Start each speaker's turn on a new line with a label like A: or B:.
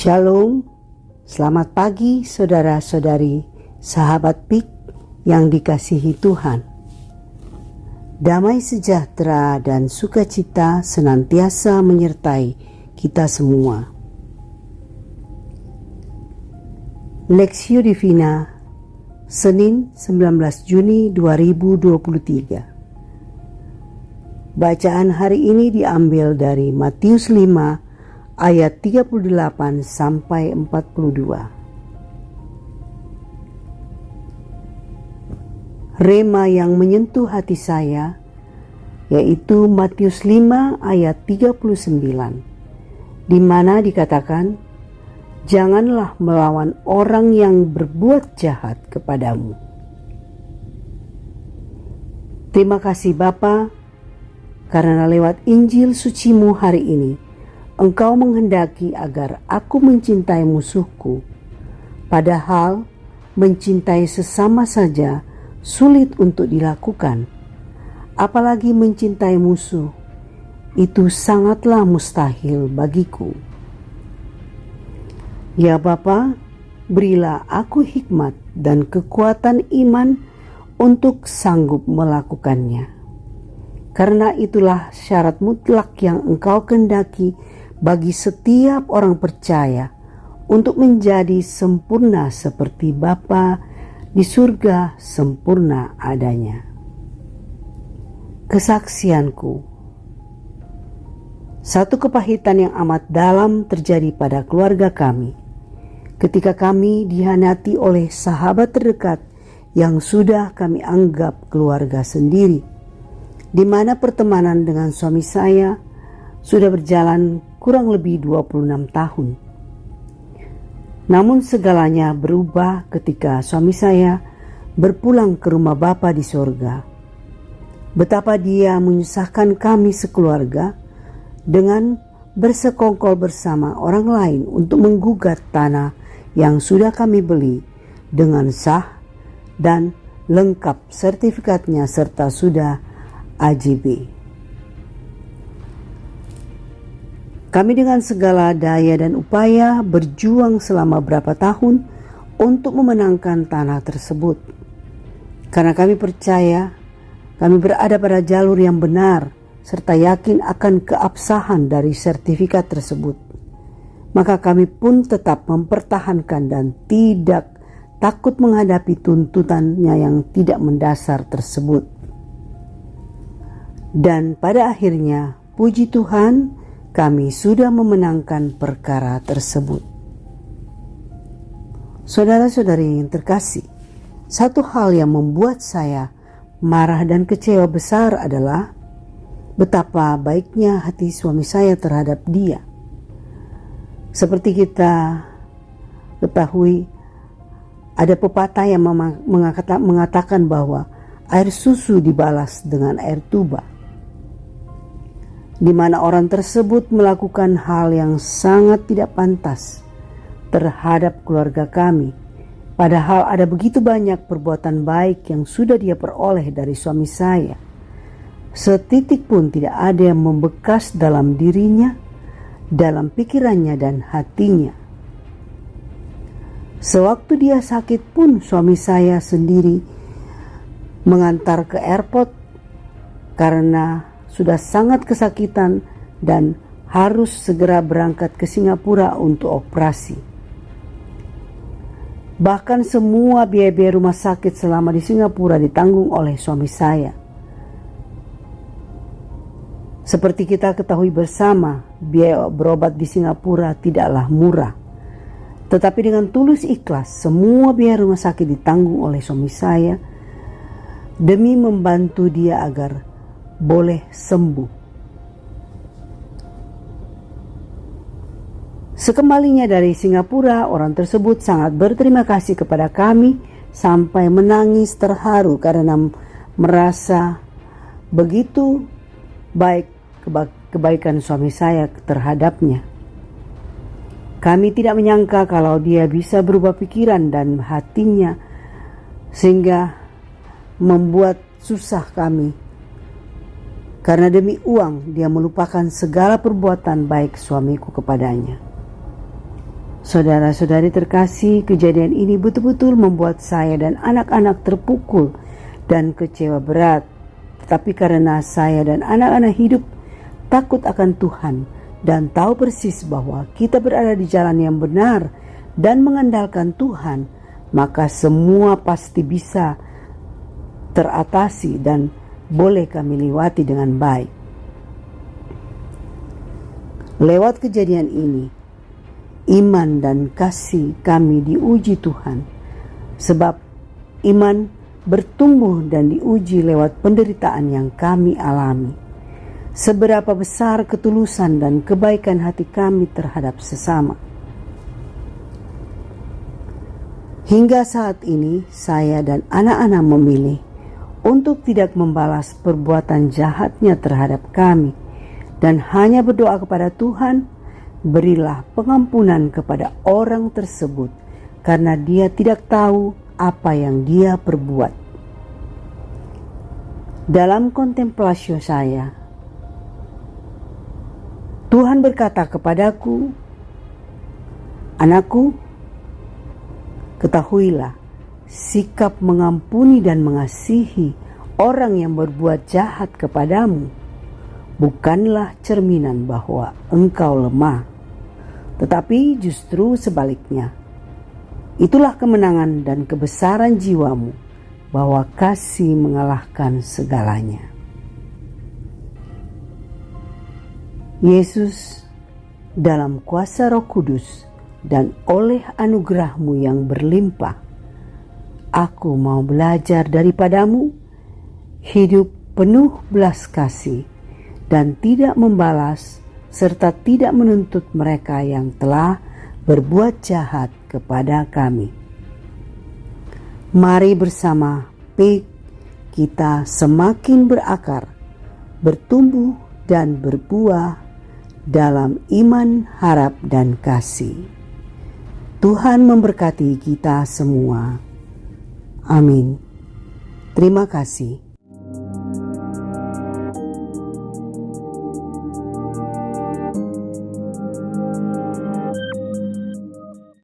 A: Shalom, selamat pagi saudara-saudari, sahabat PIK yang dikasihi Tuhan. Damai sejahtera dan sukacita senantiasa menyertai kita semua. Lexio Divina, Senin 19 Juni 2023. Bacaan hari ini diambil dari Matius 5 ayat 38 sampai 42. Rema yang menyentuh hati saya yaitu Matius 5 ayat 39, di mana dikatakan, "Janganlah melawan orang yang berbuat jahat kepadamu." Terima kasih Bapa, karena lewat Injil sucimu hari ini Engkau menghendaki agar aku mencintai musuhku, padahal mencintai sesama saja sulit untuk dilakukan. Apalagi mencintai musuh, itu sangatlah mustahil bagiku. Ya Bapa, berilah aku hikmat dan kekuatan iman untuk sanggup melakukannya. Karena itulah syarat mutlak yang Engkau kehendaki bagi setiap orang percaya untuk menjadi sempurna seperti Bapa di surga sempurna adanya. Kesaksianku. Satu kepahitan yang amat dalam terjadi pada keluarga kami ketika kami dihianati oleh sahabat terdekat yang sudah kami anggap keluarga sendiri, di mana pertemanan dengan suami saya sudah berjalan kurang lebih 26 tahun. Namun segalanya berubah ketika suami saya berpulang ke rumah Bapa di sorga. Betapa dia menyusahkan kami sekeluarga dengan bersekongkol bersama orang lain untuk menggugat tanah yang sudah kami beli dengan sah dan lengkap sertifikatnya serta sudah AJB. Kami dengan segala daya dan upaya berjuang selama berapa tahun untuk memenangkan tanah tersebut. Karena kami percaya kami berada pada jalur yang benar serta yakin akan keabsahan dari sertifikat tersebut. Maka kami pun tetap mempertahankan dan tidak takut menghadapi tuntutannya yang tidak mendasar tersebut. Dan pada akhirnya, puji Tuhan, kami sudah memenangkan perkara tersebut. Saudara-saudari yang terkasih, satu hal yang membuat saya marah dan kecewa besar adalah betapa baiknya hati suami saya terhadap dia. Seperti kita ketahui, ada pepatah yang mengatakan bahwa air susu dibalas dengan air tuba, di mana orang tersebut melakukan hal yang sangat tidak pantas terhadap keluarga kami. Padahal ada begitu banyak perbuatan baik yang sudah dia peroleh dari suami saya. Setitik pun tidak ada yang membekas dalam dirinya, dalam pikirannya dan hatinya. Sewaktu dia sakit pun suami saya sendiri mengantar ke airport karena sudah sangat kesakitan dan harus segera berangkat ke Singapura untuk operasi. Bahkan semua biaya-biaya rumah sakit selama di Singapura ditanggung oleh suami saya. Seperti kita ketahui bersama, biaya berobat di Singapura tidaklah murah. Tetapi dengan tulus ikhlas, semua biaya rumah sakit ditanggung oleh suami saya demi membantu dia agar boleh sembuh. Sekembalinya dari Singapura, orang tersebut sangat berterima kasih kepada kami sampai menangis terharu karena merasa begitu baik kebaikan suami saya terhadapnya. Kami tidak menyangka kalau dia bisa berubah pikiran dan hatinya sehingga membuat susah kami. Karena demi uang dia melupakan segala perbuatan baik suamiku kepadanya. Saudara-saudari terkasih, kejadian ini betul-betul membuat saya dan anak-anak terpukul dan kecewa berat. Tetapi karena saya dan anak-anak hidup takut akan Tuhan dan tahu persis bahwa kita berada di jalan yang benar dan mengandalkan Tuhan, maka semua pasti bisa teratasi dan boleh kami lewati dengan baik. Lewat kejadian ini, iman dan kasih kami diuji Tuhan, sebab iman bertumbuh dan diuji lewat penderitaan yang kami alami. Seberapa besar ketulusan dan kebaikan hati kami terhadap sesama. Hingga saat ini, saya dan anak-anak memilih untuk tidak membalas perbuatan jahatnya terhadap kami, dan hanya berdoa kepada Tuhan, berilah pengampunan kepada orang tersebut, karena dia tidak tahu apa yang dia perbuat. Dalam kontemplasi saya, Tuhan berkata kepadaku, "Anakku, ketahuilah, sikap mengampuni dan mengasihi orang yang berbuat jahat kepadamu bukanlah cerminan bahwa engkau lemah, tetapi justru sebaliknya. Itulah kemenangan dan kebesaran jiwamu, bahwa kasih mengalahkan segalanya." Yesus, dalam kuasa Roh Kudus dan oleh anugerah-Mu yang berlimpah, aku mau belajar daripadamu, hidup penuh belas kasih, dan tidak membalas serta tidak menuntut mereka yang telah berbuat jahat kepada kami. Mari bersama PIK kita semakin berakar, bertumbuh dan berbuah dalam iman, harap, dan kasih. Tuhan memberkati kita semua. Amin. Terima kasih.